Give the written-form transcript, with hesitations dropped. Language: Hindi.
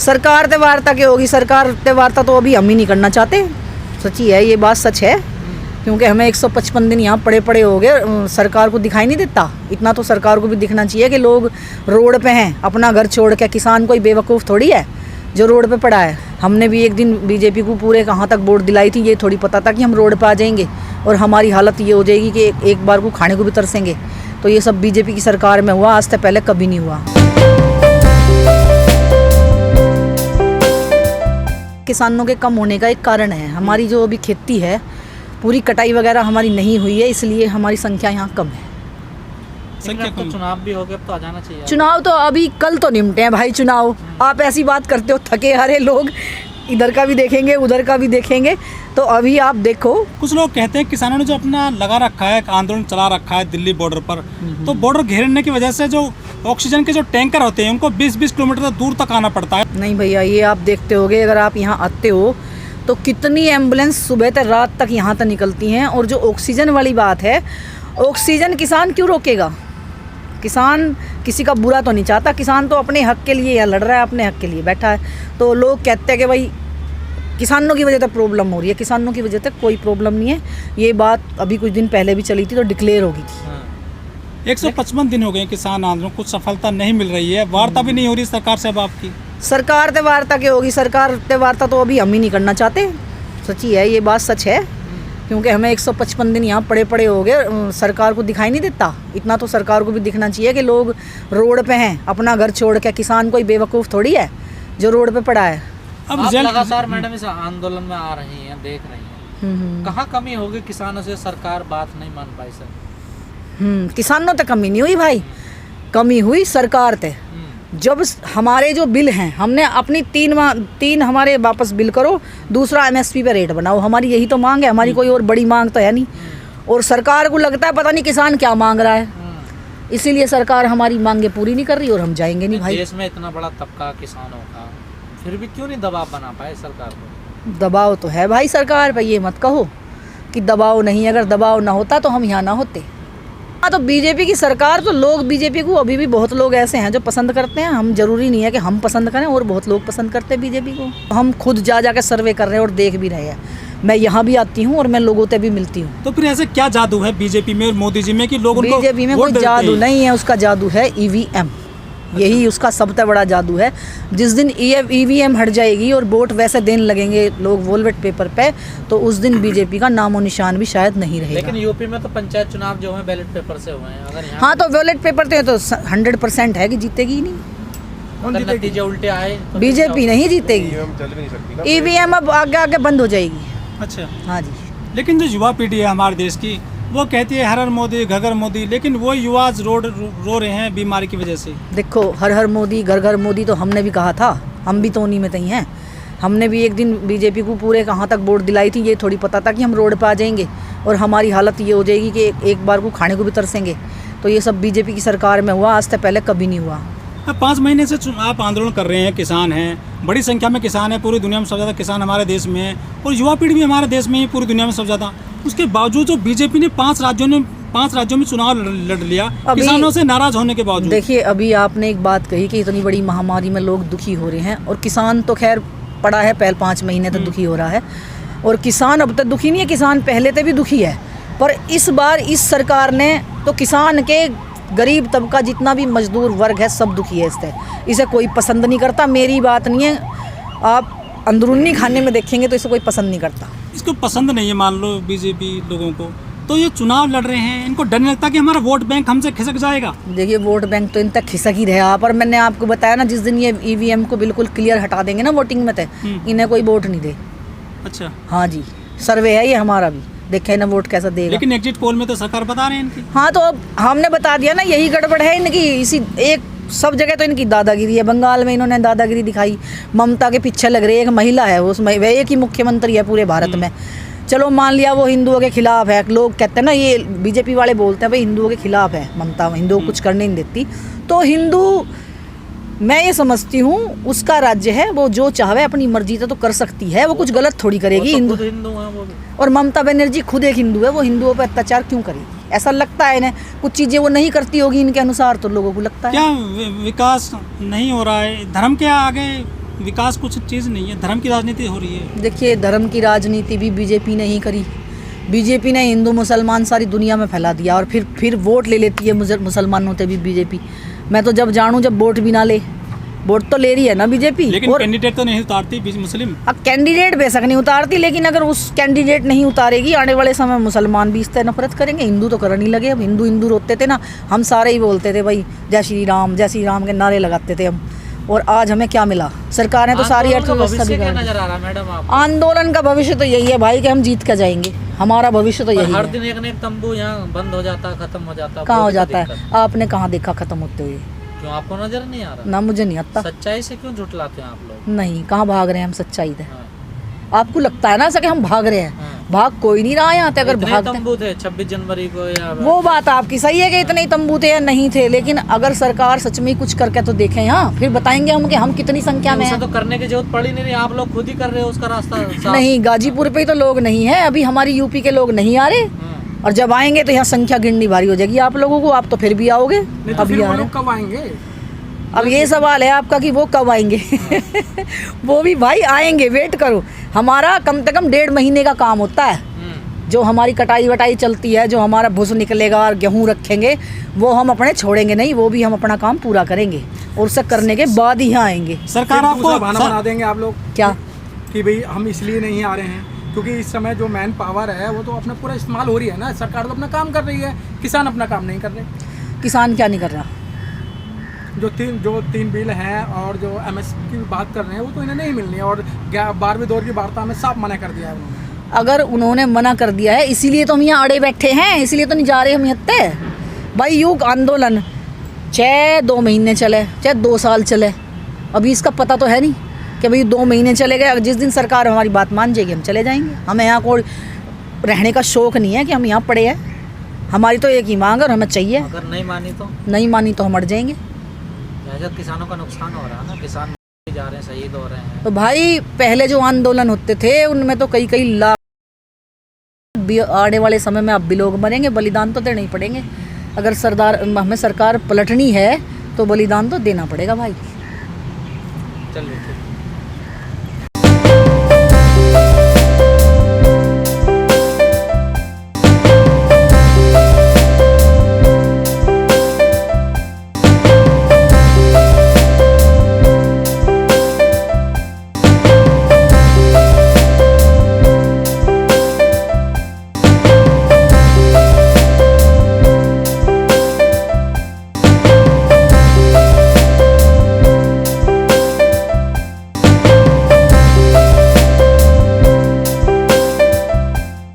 सरकार ते वार्ता की होगी, सरकार ते वार्ता तो अभी हम ही नहीं करना चाहते। सच्ची है, ये बात सच है, क्योंकि हमें 155 दिन यहाँ पड़े पड़े हो गए, सरकार को दिखाई नहीं देता। इतना तो सरकार को भी दिखना चाहिए कि लोग रोड पे हैं अपना घर छोड़ के। किसान कोई बेवकूफ़ थोड़ी है जो रोड पे पड़ा है। हमने भी एक दिन बीजेपी को पूरे कहाँ तक वोट दिलाई थी, ये थोड़ी पता था कि हम रोड पे आ जाएंगे और हमारी हालत ये हो जाएगी कि एक बार को खाने को भी तरसेंगे। तो ये सब बीजेपी की सरकार में हुआ, आज से पहले कभी नहीं हुआ। किसानों के कम होने का एक कारण है, हमारी जो अभी खेती है पूरी कटाई वगैरह हमारी नहीं हुई है, इसलिए हमारी संख्या यहाँ कम है। तो चुनाव भी हो गया, अब तो आ जाना चाहिए। चुनाव तो अभी कल तो निपटे हैं भाई चुनाव। आप ऐसी बात करते हो, थके हारे लोग इधर का भी देखेंगे उधर का भी देखेंगे, तो अभी आप देखो। कुछ लोग कहते हैं किसानों ने जो अपना लगा रखा है, आंदोलन चला रखा है दिल्ली बॉर्डर पर, तो बॉर्डर घेरने की वजह से जो ऑक्सीजन के जो टैंकर होते हैं उनको 20-20 किलोमीटर दूर तक आना पड़ता है। नहीं भैया, ये आप देखते होगे, अगर आप यहाँ आते हो तो कितनी एम्बुलेंस सुबह से रात तक यहाँ तक निकलती हैं। और जो ऑक्सीजन वाली बात है, ऑक्सीजन किसान क्यों रोकेगा? किसान किसी का बुरा तो नहीं चाहता, किसान तो अपने हक के लिए यहाँ लड़ रहा है, अपने हक के लिए बैठा है। तो लोग कहते हैं कि भाई किसानों की वजह से प्रॉब्लम हो रही है, किसानों की वजह से कोई प्रॉब्लम नहीं है। ये बात अभी कुछ दिन पहले भी चली थी तो डिक्लेयर हो गई थी। 155 दिन हो गए किसान आंदोलन, कुछ सफलता नहीं मिल रही है, वार्ता भी नहीं हो रही सरकार से अब आपकी। सरकार ते वार्ता की होगी, सरकार ते वार्ता तो अभी हम ही नहीं करना चाहते। सच्ची है, ये बात सच है, क्योंकि हमें 155 दिन यहाँ पड़े पड़े हो गए, सरकार को दिखाई नहीं देता। इतना तो सरकार को भी दिखना चाहिए कि लोग रोड पे हैं अपना घर छोड़ के। किसान कोई बेवकूफ़ थोड़ी है जो रोड पे पड़ा है। अब लगातार मैडम इस आंदोलन में आ रही हैं, देख रही हैं, कहाँ कमी होगी किसानों से? सरकार बात नहीं मान पाई सर। किसानों तक कमी नहीं हुई भाई, कमी हुई सरकार ते। जब हमारे जो बिल हैं, हमने अपनी तीन हमारे वापस बिल करो, दूसरा MSP पे रेट बनाओ, हमारी यही तो मांग है, हमारी कोई और बड़ी मांग तो है नहीं। और सरकार को लगता है पता नहीं किसान क्या मांग रहा है, इसीलिए सरकार हमारी मांगे पूरी नहीं कर रही और हम जाएंगे नहीं भाई। देश में इतना बड़ा तबका किसानों का, फिर भी क्यों नहीं दबाव बना पाए सरकार को? दबाव तो है भाई सरकार पे, ये मत कहो कि दबाव नहीं। अगर दबाव ना होता तो हम यहाँ ना होते। हाँ, तो बीजेपी की सरकार, तो लोग बीजेपी को अभी भी बहुत लोग ऐसे हैं जो पसंद करते हैं। हम जरूरी नहीं है कि हम पसंद करें, और बहुत लोग पसंद करते हैं बीजेपी को। हम खुद जा के सर्वे कर रहे हैं और देख भी रहे हैं। मैं यहाँ भी आती हूँ और मैं लोगों से भी मिलती हूँ। तो फिर ऐसे क्या जादू है बीजेपी में और मोदी जी में कि लोग उनको बीजेपी में कोई जादू नहीं है, उसका जादू है EVM। यही उसका सबसे बड़ा जादू है। जिस दिन EVM हट जाएगी और वोट वैसे देने लगेंगे लोग वॉलेट पेपर पे, तो उस दिन बीजेपी का नामो निशान भी शायद नहीं रहेगा। लेकिन यूपी में तो पंचायत चुनाव जो है बैलेट पेपर से हुए हैं। अगर हाँ, तो वॉलेट पेपर तो 100% है कि जीतेगी ही नहीं। अगर नतीजे उल्टे आए तो बीजेपी नहीं जीतेगी। EVM अब आगे आगे बंद हो जाएगी। अच्छा, हाँ जी। लेकिन जो युवा पीढ़ी है हमारे देश की, वो कहती है हर हर मोदी घर घर मोदी, लेकिन वो युवा रो रहे हैं बीमारी की वजह से। देखो, हर हर मोदी घर घर मोदी तो हमने भी कहा था, हम भी तो उन्हीं में तई हैं। हमने भी एक दिन बीजेपी को पूरे कहाँ तक वोट दिलाई थी, ये थोड़ी पता था कि हम रोड पे आ जाएंगे और हमारी हालत ये हो जाएगी कि एक बार को खाने को भी तरसेंगे। तो ये सब बीजेपी की सरकार में हुआ, आज से पहले कभी नहीं हुआ। 5 महीने से आप आंदोलन कर रहे हैं, किसान हैं, बड़ी संख्या में किसान है, पूरी दुनिया में सबसे ज़्यादा किसान हमारे देश में है, और युवा पीढ़ी भी हमारे देश में ही पूरी दुनिया में सबसे ज़्यादा। उसके बावजूद जो बीजेपी ने 5 राज्यों में चुनाव लड़ लिया किसानों से नाराज होने के बावजूद। देखिए, अभी आपने एक बात कही कि इतनी बड़ी महामारी में लोग दुखी हो रहे हैं, और किसान तो खैर पड़ा है पहले 5 महीने तक दुखी हो रहा है, और किसान अब तक दुखी नहीं है, किसान पहले से भी दुखी है। पर इस बार इस सरकार ने तो किसान के गरीब तबका जितना भी मजदूर वर्ग है सब दुखी है इससे। इसे कोई पसंद नहीं करता, मेरी बात नहीं है, आप अंदरूनी खाने में देखेंगे तो इसे कोई पसंद नहीं करता। इसको पसंद नहीं है मान लो बीजेपी लोगों को, तो ये चुनाव लड़ रहे हैं, इनको डर नहीं लगता कि हमारा वोट बैंक हमसे खिसक जाएगा? देखिए, वोट बैंक तो इन तक खिसक ही रहा, पर मैंने आपको बताया ना, जिस दिन ये EVM को बिल्कुल क्लियर हटा देंगे ना वोटिंग में, इन्हें कोई वोट नहीं दे। अच्छा, हाँ जी, सर्वे है ये हमारा भी, देखे ना वोट कैसा देगा। लेकिन एग्जिट पोल में तो सरकार बता रहे हैं इनकी। हाँ, तो अब हमने बता दिया ना, यही गड़बड़ है इनकी। इसी एक सब जगह तो इनकी दादागिरी है। बंगाल में इन्होंने दादागिरी दिखाई, ममता के पीछे लग रही है, एक महिला है उसमें, वह एक ही मुख्यमंत्री है पूरे भारत में। चलो मान लिया वो हिंदुओं के खिलाफ है, लोग कहते हैं ना, ये बीजेपी वाले बोलते हैं भाई हिंदुओं के खिलाफ है ममता, हिंदुओं को कुछ करने नहीं देती। तो हिंदू, मैं ये समझती हूँ उसका राज्य है, वो जो चाहे अपनी मर्जी से तो कर सकती है, वो कुछ गलत थोड़ी करेगी। हिंदू हैं वो भी। और ममता बनर्जी खुद एक हिंदू है, वो हिंदुओं पर अत्याचार क्यों करेगी? ऐसा लगता है इन्हें, कुछ चीज़ें वो नहीं करती होगी इनके अनुसार, तो लोगों को लगता है क्या विकास नहीं हो रहा है, धर्म के आगे विकास कुछ चीज़ नहीं है, धर्म की राजनीति हो रही है। देखिए, धर्म की राजनीति भी बीजेपी ने ही करी। बीजेपी ने हिंदू मुसलमान सारी दुनिया में फैला दिया और फिर वोट ले लेती है मुसलमानों से भी बीजेपी। मैं तो जब जानूँ जब वोट भी ना ले, वोट तो ले रही है ना बीजेपी। लेकिन और कैंडिडेट तो नहीं उतारती मुस्लिम। अब कैंडिडेट बेशक नहीं उतारती, लेकिन अगर उस कैंडिडेट नहीं उतारेगी, आने वाले समय में मुसलमान भी इससे नफरत करेंगे। हिंदू तो करने ही लगे। अब हिंदू हिंदू रोते थे ना, हम सारे ही बोलते थे भाई जय श्री राम के नारे लगाते थे हम। और आज हमें क्या मिला? सरकार ने तो सारी अर्थव्यवस्था बिगाड़ दी। नजर आ रहा है मैडम आप? आंदोलन का भविष्य तो यही है भाई कि हम जीत कर जाएंगे। हमारा भविष्य तो यही हर है। दिन एक न एक तंबू यहाँ बंद हो जाता, खत्म हो जाता। कहाँ हो बहुत जाता दिक्कत। है? आपने कहाँ देखा खत्म होते हुए? क्यों आपको नजर नहीं आ रहा? ना, मुझे नहीं आता। सच्चाई से क्यों झुठलाते हैं आप लोग? नहीं, कहाँ भाग रहे हैं हम सच्चाई से? हाँ। आपको लगता है ना सके हम भाग रहे हैं? हाँ। भाग कोई नहीं रहा यहाँ पे। अगर इतने भागते, तंबू थे 26 जनवरी को या वो बात आपकी सही है कि इतने ही तंबू थे या नहीं थे, लेकिन अगर सरकार सच में कुछ करके तो देखें यहाँ, फिर बताएंगे हम कि हम कितनी संख्या में उसे हैं। तो करने की जरूरत पड़ी नहीं, आप लोग खुद ही कर रहे हो उसका रास्ता साफ। नहीं, गाजीपुर पे ही तो लोग नहीं है अभी, हमारी यूपी के लोग नहीं आ रहे। हाँ। और जब आएंगे तो यहाँ संख्या गिननी भारी हो जाएगी आप लोगों को। आप तो फिर भी आओगे। नहीं तो अभी फिर आ वो रहे लोग कब आएंगे? अब ये सवाल है आपका कि वो कब आएंगे। वो भी भाई आएंगे, वेट करो। हमारा कम से कम 1.5 महीने का काम होता है। जो हमारी कटाई वटाई चलती है, जो हमारा भूस निकलेगा और गेहूँ रखेंगे, वो हम अपने छोड़ेंगे नहीं। वो भी हम अपना काम पूरा करेंगे और सब करने के बाद ही यहाँ आएंगे। सरकार फिर आपको दूसरा बहाना बना देंगे आप लोग क्या? कि भाई हम इसलिए नहीं आ रहे हैं क्योंकि इस समय जो मैन पावर है वो तो अपना पूरा इस्तेमाल हो रही है ना। सरकार तो अपना काम कर रही है, किसान अपना काम नहीं कर रहे। किसान क्या नहीं कर रहा? जो तीन बिल हैं और जो एमएसपी की बात कर रहे हैं वो तो इन्हें नहीं मिलनी है। और 12वें दौर की वार्ता में साफ मना कर दिया है उन्होंने। अगर उन्होंने मना कर दिया है इसीलिए तो हम यहाँ अड़े बैठे हैं, इसलिए तो नहीं जा रहे हम यहाँ भाई। युग आंदोलन चाहे 2 महीने चले चाहे 2 साल चले, अभी इसका पता तो है नहीं कि भाई 2 महीने चले गए। जिस दिन सरकार हमारी बात मान जाएगी हम चले जाएंगे। हमें यहाँ कोई रहने का शौक नहीं है कि हम यहाँ पड़े हैं। हमारी तो एक ही मांग है और हमें चाहिए। अगर नहीं मानी तो हम मर जाएंगे। किसानों का नुकसान हो रहा है ना, किसान जा रहे हैं, शहीद हो रहे हैं। तो भाई पहले जो आंदोलन होते थे उनमें तो कई लाख, आने वाले समय में अब भी लोग मरेंगे। बलिदान तो देने ही पड़ेंगे। अगर हमें सरकार पलटनी है तो बलिदान तो देना पड़ेगा भाई। चलिए।